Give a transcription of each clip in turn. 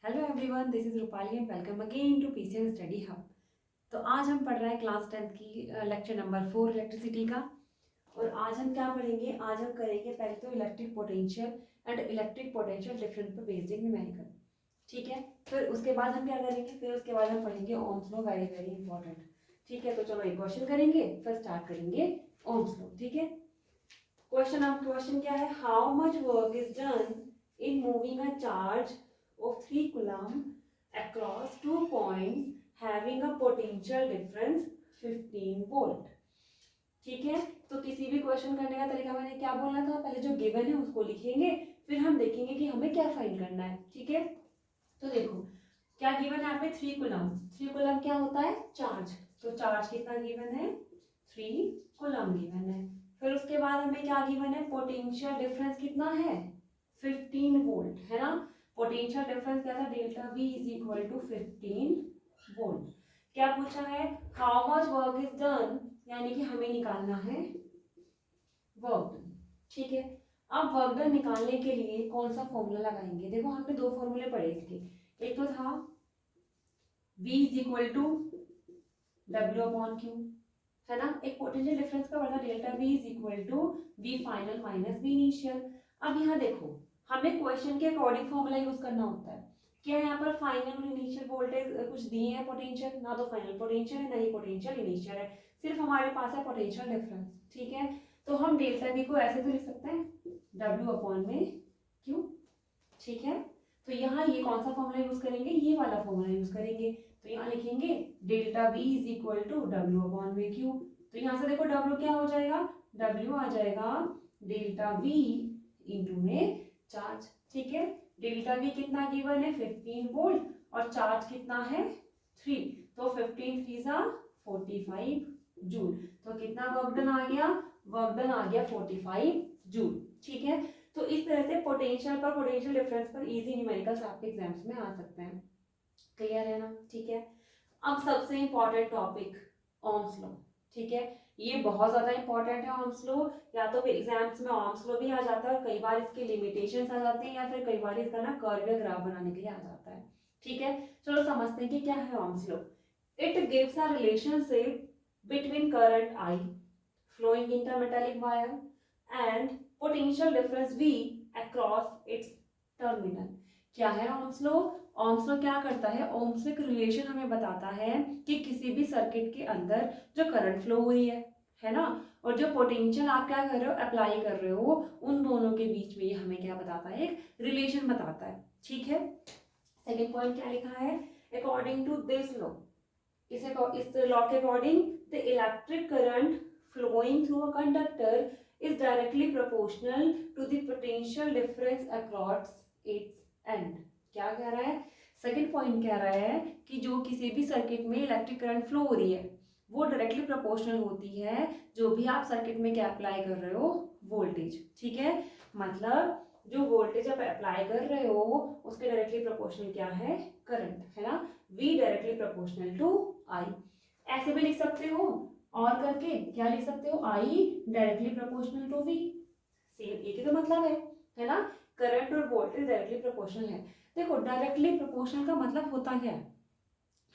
Hello everyone, this is Rupali and welcome again to PCM study hub. तो आज हम पढ़ रहे हैं क्लास 10th की लेक्चर नंबर 4 इलेक्ट्रिसिटी का। और आज हम क्या पढ़ेंगे? आज हम करेंगे पहले तो electric potential and electric potential difference पर बेस्ड इन न्यूमेरिकल। ठीक है, फिर उसके बाद हम क्या करेंगे? फिर उसके बाद हम पढ़ेंगे Ohm's law, very very important. ठीक है, तो चलो एक क्वेश्चन करेंगे, फिर स्टार्ट करेंगे ओम्स लॉ। ठीक है, क्वेश्चन क्या है? How much work is done in moving a charge of 3 coulomb across 2 points having a potential difference 15 volt। ठीक है, तो किसी भी क्वेश्चन करने का तरीका मैंने क्या बोला था? पहले जो गिवन है उसको लिखेंगे, फिर हम देखेंगे कि हमें क्या फाइंड करना है। ठीक है, तो देखो क्या गिवन है यहाँ पे? 3 कूलम्ब। 3 कूलम्ब क्या होता है? चार्ज। तो चार्ज कितना गिवन है? 3 कूलम्ब गिवन है। फिर उसके बाद हमें क्या गिवन है? पोटेंशियल डिफरेंस कितना है? 15 वोल्ट, है ना। पोटेंशियल डिफरेंस क्या था? Delta V is equal to 15 volt. क्या पूछा है? How much work is done, यानी कि हमें निकालना है वर्क डन। ठीक है, अब वर्क डन निकालने के लिए कौन सा फॉर्मूला लगाएंगे? देखो हमने दो फॉर्मूले पढ़े इसके। एक तो था V is equal to W upon Q, है ना। एक पोटेंशियल डिफरेंस का work delta V is equal to V final minus V initial. अब यहाँ देखो हमें क्वेश्चन के अकॉर्डिंग फॉर्मूला यूज करना होता है। क्या यहाँ पर फाइनल और इनिशियल वोल्टेज कुछ दिए हैं? पोटेंशियल ना तो फाइनल पोटेंशियल है, ना ही पोटेंशियल इनिशियल है, सिर्फ हमारे पास है पोटेंशियल डिफरेंस। ठीक है, तो हम डेल्टा V को ऐसे तो लिख सकते हैं W अपॉन में Q। ठीक है, तो यहाँ ये कौन सा फॉर्मूला यूज करेंगे? ये वाला फॉर्मूला यूज करेंगे। तो यहाँ लिखेंगे delta V is equal to W upon में Q। तो यहाँ से देखो W क्या हो जाएगा? W आ जाएगा डेल्टा V इंटू में चार्ज। ठीक है, डेल्टा V कितना गिवन है? 15 वोल्ट, और चार्ज कितना है? 3। तो 15 3 जा 45 जूल। तो कितना वर्क डन आ गया? वर्क डन आ गया 45 जूल। ठीक है, तो इस तरह से पोटेंशियल पर, पोटेंशियल डिफरेंस पर इजी न्यूमेरिकल्स आपके एग्जाम्स में आ सकते हैं। क्लियर है ना? ठीक है, अब सबसे इंपॉर्टेंट टॉपिक ओम्स लॉ। ठीक है, ये बहुत ज्यादा इंपॉर्टेंट है ओम्स लॉ। या तो एग्जाम्स में ओम्स लॉ भी आ जाता है, और कई बार इसके लिमिटेशंस आ जाते हैं, या फिर कई बार इसका ना कर्व या ग्राफ बनाने के लिए आ जाता है। ठीक है, चलो समझते हैं कि क्या है Ohm's law. It gives a relationship between current I flowing intermetallic wire and potential difference V across its terminal। क्या है ओम्स लॉ? ओम्स लॉ क्या करता है? ओम्स एक रिलेशन हमें बताता है कि किसी भी सर्किट के अंदर जो करंट फ्लो हो रही है ना, और जो पोटेंशियल आप क्या कर रहे हो? अप्लाई कर रहे हो, उन दोनों के बीच में ये हमें क्या बताता है? एक रिलेशन बताता है। ठीक है, सेकेंड पॉइंट क्या लिखा है? अकॉर्डिंग टू दिस लॉ, इस लॉ के according the electric current flowing through a conductor is directly proportional to the potential difference across its end। क्या कह रहा है? सेकंड पॉइंट कह रहा है कि जो किसी भी सर्किट में इलेक्ट्रिक करंट फ्लो हो रही है वो डायरेक्टली प्रोपोर्शनल होती है जो भी आप सर्किट में क्या अप्लाई कर रहे हो? वोल्टेज। ठीक है, मतलब जो वोल्टेज आप अप्लाई कर रहे हो उसके डायरेक्टली प्रोपोर्शनल क्या है? करंट, है ना। V directly proportional to I। ऐसे भी लिख सकते हो, और करके क्या लिख सकते हो? I directly proportional to V। Same एक ही तो मतलब है ना। करंट और वोल्टेज डायरेक्टली प्रोपोर्शनल है। देखो डायरेक्टली प्रोपोर्शनल का मतलब होता क्या है?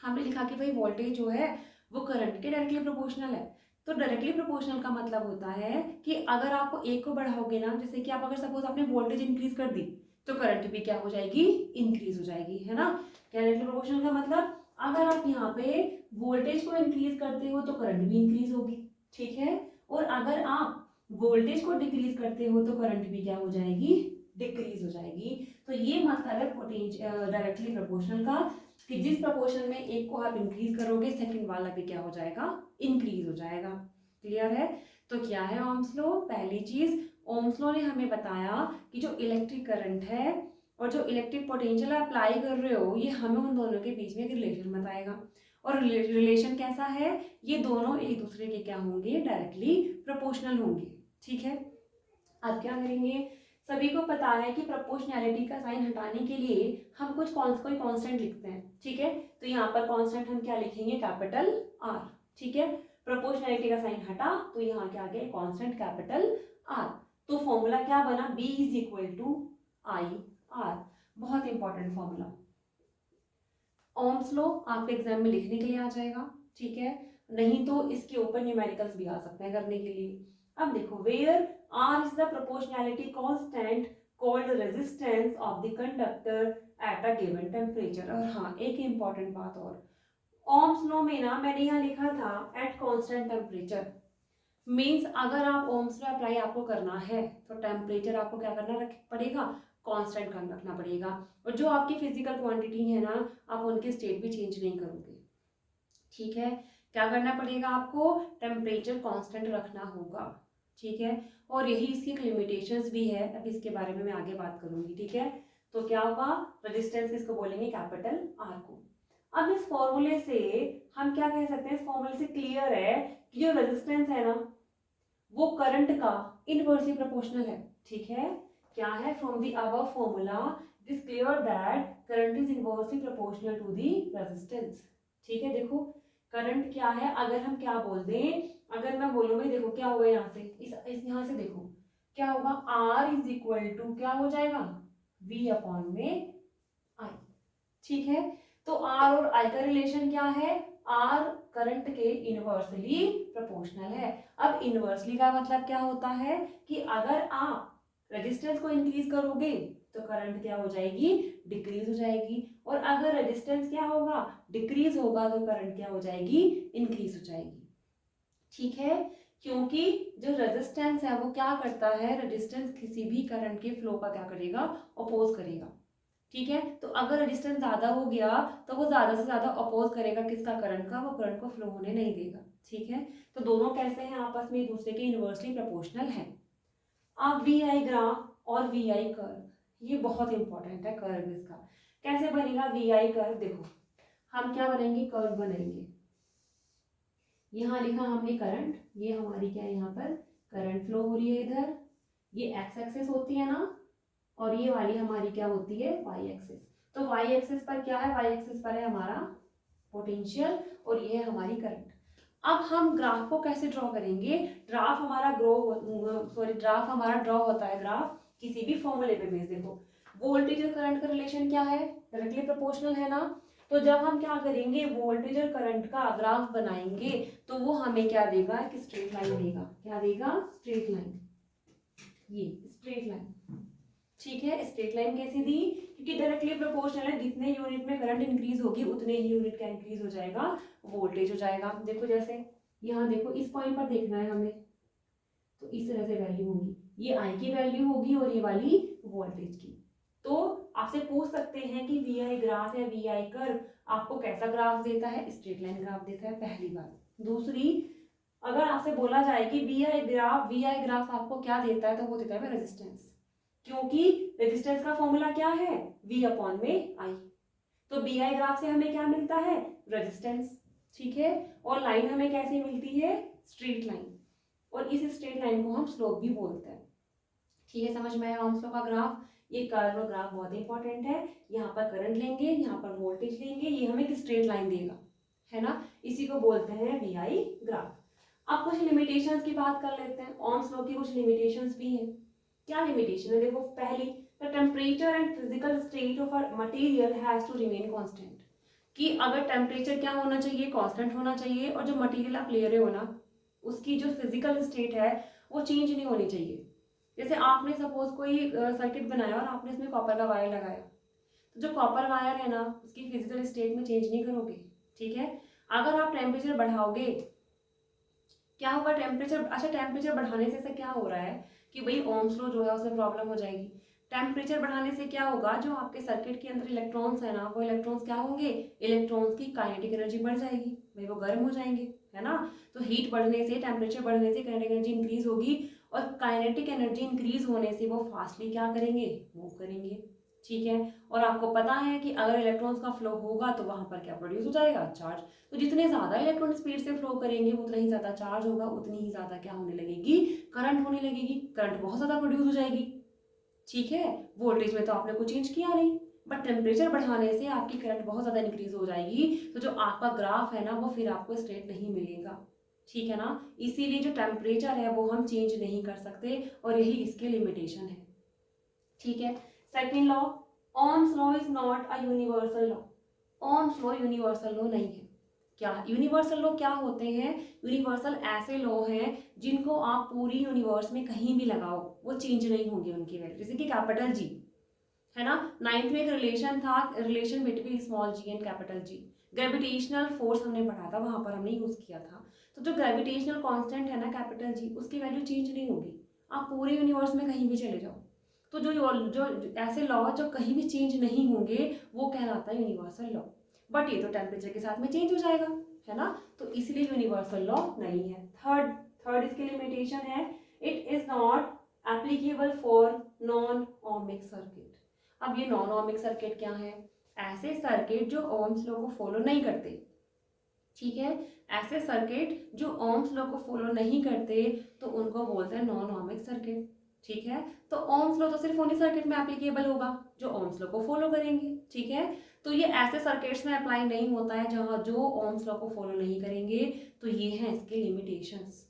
हमने लिखा कि भाई वोल्टेज जो है वो करंट के डायरेक्टली प्रोपोर्शनल है। तो डायरेक्टली प्रोपोर्शनल का मतलब होता है कि अगर आप एक को बढ़ाओगे ना, जैसे कि आप अगर सपोज आपने वोल्टेज इंक्रीज कर दी तो करंट भी क्या हो जाएगी? इंक्रीज हो जाएगी, है ना। डायरेक्टली प्रोपोर्शनल का मतलब अगर आप यहाँ पे वोल्टेज को इंक्रीज करते हो तो करंट भी इंक्रीज होगी। ठीक है, और अगर आप वोल्टेज को डिक्रीज करते हो तो करंट भी क्या हो जाएगी? डिक्रीज हो जाएगी। तो ये मतलब है पोटेंशियल डायरेक्टली प्रोपोर्शनल का, कि जिस प्रोपोर्शन में एक को आप इंक्रीज करोगे सेकंड वाला भी क्या हो जाएगा? इंक्रीज हो जाएगा। क्लियर है? तो क्या है ओम्स लॉ? पहली चीज, ओम्स लॉ ने हमें बताया कि जो इलेक्ट्रिक करंट है और जो इलेक्ट्रिक पोटेंशियल अप्लाई कर रहे हो ये हमें उन दोनों के बीच में एक रिलेशन बताएगा। और रिलेशन कैसा है? ये दोनों एक दूसरे के क्या होंगे? डायरेक्टली प्रोपोर्शनल होंगे। ठीक है, अब क्या करेंगे? सभी को पता है कि प्रोपोर्शनैलिटी का साइन हटाने के लिए हम कोई कांस्टेंट लिखते हैं। ठीक है, तो यहाँ पर कांस्टेंट हम क्या लिखेंगे? Capital R। ठीक है, प्रोपोर्शनैलिटी का साइन हटा तो यहाँ क्या आ गया? Constant capital R। तो फॉर्मूला क्या बना? B is equal to I R। बहुत इंपॉर्टेंट फॉर्मूला। ओम्स लॉ आपके एग्जाम में लिखने के लिए आ जाएगा, ठीक है, नहीं तो इसके ऊपर न्यूमेरिकल्स भी आ सकते हैं करने के लिए। अब देखो, where R is the proportionality constant called resistance of the conductor at a given temperature. और हाँ, एक इंपॉर्टेंट बात और, ओम्स लॉ में ना मैंने यहाँ लिखा था एट कांस्टेंट टेम्परेचर, मीन्स अगर आप ओम्स लॉ अप्लाई आपको करना है तो टेम्परेचर आपको क्या करना पड़ेगा, कांस्टेंट रखना पड़ेगा। और जो आपकी फिजिकल क्वांटिटी है ना, आप उनके स्टेट भी चेंज नहीं करोगे, ठीक है। क्या करना पड़ेगा आपको, टेम्परेचर कांस्टेंट रखना होगा, ठीक है। और यही इसकी लिमिटेशंस भी है, अब इसके बारे में मैं आगे बात करूंगी, ठीक है। तो क्या होगा, रेजिस्टेंस किसको बोलेंगे, कैपिटल आर को। अब इस फॉर्मूले से हम क्या कह सकते हैं, इस फॉर्मूले से क्लियर है कि जो रेजिस्टेंस है ना वो करंट का इनवर्सली प्रोपोर्शनल है, ठीक है। क्या है, from the above formula it is clear that current is inversely proportional to the resistance, ठीक है। देखो करंट क्या है, अगर हम क्या बोल दें, अगर मैं बोलूं भाई देखो क्या होगा यहाँ से, इस यहाँ से देखो क्या होगा, R इज इक्वल टू क्या हो जाएगा, V अपॉन में I, ठीक है। तो R और I का रिलेशन क्या है, R करंट के इनवर्सली प्रोपोर्शनल है। अब इनवर्सली का मतलब क्या होता है कि अगर आप रेजिस्टेंस को इंक्रीज करोगे तो करंट क्या हो जाएगी, डिक्रीज हो जाएगी, और अगर रेजिस्टेंस क्या होगा, डिक्रीज होगा, तो करंट क्या हो जाएगी, इंक्रीज हो जाएगी, ठीक है। क्योंकि जो रेजिस्टेंस है वो क्या करता है, रेजिस्टेंस किसी भी करंट के फ्लो का क्या करेगा, अपोज करेगा, ठीक है। तो अगर रेजिस्टेंस ज्यादा हो गया तो वो ज्यादा से ज्यादा अपोज करेगा किसका, करंट का, वो करंट को फ्लो होने नहीं देगा, ठीक है। तो दोनों कैसे हैं, आपस में एक दूसरे के इनवर्सली प्रोपोर्शनल है। अब वी आई ग्राफ और वी आई कर्व, ये बहुत इंपॉर्टेंट है कर्व इसका। कैसे बनेगा वी आई कर्व, देखो हम क्या बनेंगे, कर्व बनाएंगे। यहाँ लिखा हमने करंट, ये हमारी क्या है, यहाँ पर करंट फ्लो हो रही है इधर, ये एक्स एक्सिस होती है ना, और ये वाली हमारी क्या होती है, वाई एक्सिस। तो वाई एक्सिस पर क्या है, वाई एक्सिस पर है हमारा पोटेंशियल और ये है हमारी करंट। अब हम ग्राफ को कैसे ड्रॉ करेंगे, ग्राफ हमारा ग्राफ हमारा ड्रॉ होता है, ग्राफ किसी भी फॉर्मूले पे बेस, देखो वोल्टेज और करंट का रिलेशन क्या है, डायरेक्टली प्रोपोर्शनल है ना। तो जब हम क्या करेंगे, वोल्टेज और करंट का ग्राफ बनाएंगे तो वो हमें क्या देगा, एक स्ट्रेट लाइन देगा, क्या देगा, स्ट्रेट लाइन, ये स्ट्रेट लाइन, ठीक है। स्ट्रेट लाइन कैसे दी, क्योंकि डायरेक्टली प्रोपोर्शनल है, जितने यूनिट में करंट इंक्रीज होगी उतने ही यूनिट का इंक्रीज हो जाएगा, वोल्टेज हो जाएगा। देखो जैसे यहाँ देखो, इस पॉइंट पर देखना है हमें, तो इस तरह से वैल्यू होगी, ये आई की वैल्यू होगी और ये वाली वोल्टेज की। तो आपसे पूछ सकते हैं कि वी आई ग्राफ या वी आई कर्व आपको कैसा ग्राफ देता है, स्ट्रेट लाइन ग्राफ देता है, पहली बात। दूसरी, अगर आपसे बोला जाए कि वी आई ग्राफ आपको क्या देता है, तो वो देता है रेजिस्टेंस, क्योंकि रेजिस्टेंस का फॉर्मूला क्या है, V अपॉन में I। तो बी आई ग्राफ से हमें क्या मिलता है, रेजिस्टेंस, ठीक है। और लाइन हमें कैसे मिलती है, स्ट्रेट लाइन, और इस स्ट्रेट लाइन को हम स्लोप भी बोलते हैं, ठीक है। समझ में आया ओम्स लॉ का ग्राफ। ये कर्व ग्राफ बहुत इंपॉर्टेंट है, यहाँ पर करंट लेंगे, यहाँ पर वोल्टेज लेंगे, ये हमें एक स्ट्रेट लाइन देगा, है ना, इसी को बोलते हैं वी आई ग्राफ। अब कुछ लिमिटेशंस की बात कर लेते हैं, ओम्स लॉ की कुछ लिमिटेशंस भी हैं। क्या लिमिटेशन है, देखो पहली, the temperature and physical state of a material has to remain constant, कि अगर टेम्परेचर क्या होना चाहिए, कांस्टेंट होना चाहिए, और जो मटेरियल आप ले रहे हो ना उसकी जो फिजिकल स्टेट है वो चेंज नहीं होनी चाहिए। जैसे आपने सपोज कोई सर्किट बनाया और आपने इसमें कॉपर का वायर लगाया, तो जो कॉपर वायर है ना उसकी फिजिकल स्टेट में चेंज नहीं करोगे, ठीक है। अगर आप टेम्परेचर बढ़ाओगे, क्या होगा, टेम्परेचर, अच्छा टेम्परेचर बढ़ाने से क्या हो रहा है कि भाई ओम्स लॉ जो है उसमें प्रॉब्लम हो जाएगी। टेम्परेचर बढ़ाने से क्या होगा, जो आपके सर्किट के अंदर इलेक्ट्रॉन्स है ना, वो इलेक्ट्रॉन्स क्या होंगे, इलेक्ट्रॉन्स की काइनेटिक एनर्जी बढ़ जाएगी, भाई वो गर्म हो जाएंगे, है ना। तो हीट बढ़ने से, टेम्परेचर बढ़ने से काइनेटिक एनर्जी इंक्रीज होगी, और काइनेटिक एनर्जी इंक्रीज होने से वो फास्टली क्या करेंगे, मूव करेंगे, ठीक है। और आपको पता है कि अगर इलेक्ट्रॉन्स का फ्लो होगा तो वहां पर क्या प्रोड्यूस हो जाएगा, चार्ज। तो जितने ज्यादा इलेक्ट्रॉन स्पीड से फ्लो करेंगे उतना ही ज्यादा चार्ज होगा, उतनी ही ज्यादा क्या होने लगेगी, करंट होने लगेगी, करंट बहुत ज्यादा प्रोड्यूस हो जाएगी, ठीक है। वोल्टेज में तो आपने कुछ चेंज किया नहीं, बट टेम्परेचर बढ़ाने से आपकी करंट बहुत ज्यादा इंक्रीज हो जाएगी, तो जो आपका ग्राफ है ना वो फिर आपको स्ट्रेट नहीं मिलेगा, ठीक है ना। इसीलिए जो टेम्परेचर है वो हम चेंज नहीं कर सकते, और यही इसकी लिमिटेशन है, ठीक है। Second law, Ohm's law is not a universal law, Ohm's law universal law नहीं है। क्या यूनिवर्सल लॉ क्या होते हैं? यूनिवर्सल ऐसे लॉ हैं जिनको आप पूरी यूनिवर्स में कहीं भी लगाओ वो चेंज नहीं होंगे उनकी वैल्यू। जैसे कि कैपिटल जी है ना, 9th में एक रिलेशन था, relation between small g and capital G. Gravitational force हमने पढ़ा था, वहां पर हमने यूज किया था। तो जो ग्रेविटेशनल कांस्टेंट है ना कैपिटल जी, उसकी वैल्यू चेंज नहीं होगी, आप पूरे यूनिवर्स में कहीं भी चले जाओ। तो जो जो ऐसे लॉ जो कहीं भी चेंज नहीं होंगे वो कहलाता है यूनिवर्सल लॉ। बट ये तो टेम्परेचर के साथ में चेंज हो जाएगा, है ना, तो इसलिए यूनिवर्सल लॉ नहीं है। थर्ड थर्ड इसकी लिमिटेशन है, it is not applicable for non ohmic circuit. अब ये नॉन ओमिक सर्किट क्या है? ऐसे सर्किट जो ओम्स लॉ को फॉलो नहीं करते, ठीक है, ऐसे सर्किट जो ओम्स लॉ को फॉलो नहीं करते तो उनको बोलते हैं नॉन ओमिक सर्किट, ठीक है। तो ओम्स लॉ तो सिर्फ उन्हीं सर्किट में एप्लीकेबल होगा जो ओम्स लॉ को फॉलो करेंगे, ठीक है। तो ये ऐसे सर्किट्स में अप्लाई नहीं होता है जहां जो ओम्स लॉ को फॉलो नहीं करेंगे। तो ये हैं इसके लिमिटेशंस।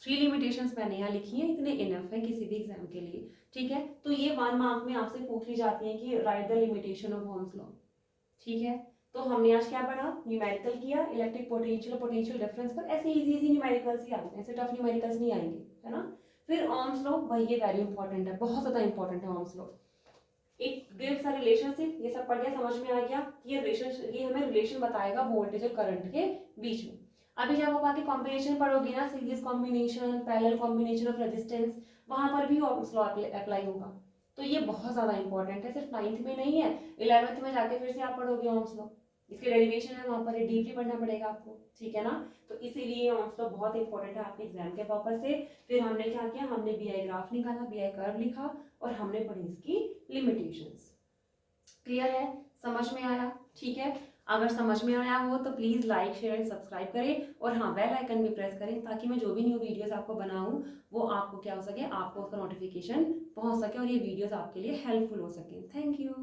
3 लिमिटेशंस मैंने यहाँ लिखी है, इतने इनफ है किसी भी एग्जाम के लिए, ठीक है। तो ये 1 मार्क में आपसे पूछ ली जाती है कि right the limitation of Ohm's law, ठीक है। तो हमने आज क्या पढ़ा? न्यूमेरिकल किया, इलेक्ट्रिक पोटेंशियल और पोटेंशियल डिफरेंस पर। ऐसे इजी न्यूमेरिकल्स ही आते हैं, ऐसे टफ न्यूमेरिकल्स नहीं आएंगे, है ना। फिर ओम्स लॉ, भाई ये वेरी इंपॉर्टेंट है, बहुत ज्यादा इंपॉर्टेंट है Ohm's law. It gives a relationship, ये सब पढ़ गया, समझ में आ गया। ये रिलेशन, ये हमें रिलेशन बताएगा वोल्टेज और करंट के बीच में। अभी जब आप आगे कॉम्बिनेशन पढ़ोगे ना, series combination, parallel combination of resistance, वहां पर भी ओम्स लॉ अप्लाई होगा। तो ये बहुत ज्यादा इंपॉर्टेंट है, सिर्फ 9th में नहीं है, 11th में जाके फिर से आप पढ़ोगे ओम्स लॉ। इसके डेरिवेशन है वहां पर, डीपली पढ़ना पड़ेगा आपको, ठीक है ना। तो इसीलिए ओम्स लॉ बहुत इंपॉर्टेंट है आपके एग्जाम के पर्पज से। फिर हमने क्या किया? हमने बीआई ग्राफ निकाला, बीआई कर्व लिखा और हमने पढ़ी इसकी लिमिटेशंस। क्लियर है? समझ में आया? ठीक है। अगर समझ में आया हो तो please like share and subscribe करें और हाँ बेल आइकन भी प्रेस करें ताकि मैं जो भी न्यू वीडियोस आपको बनाऊं वो आपको क्या हो सके, आपको उसका नोटिफिकेशन पहुंच सके और ये वीडियोस आपके लिए हेल्पफुल हो सके। Thank you.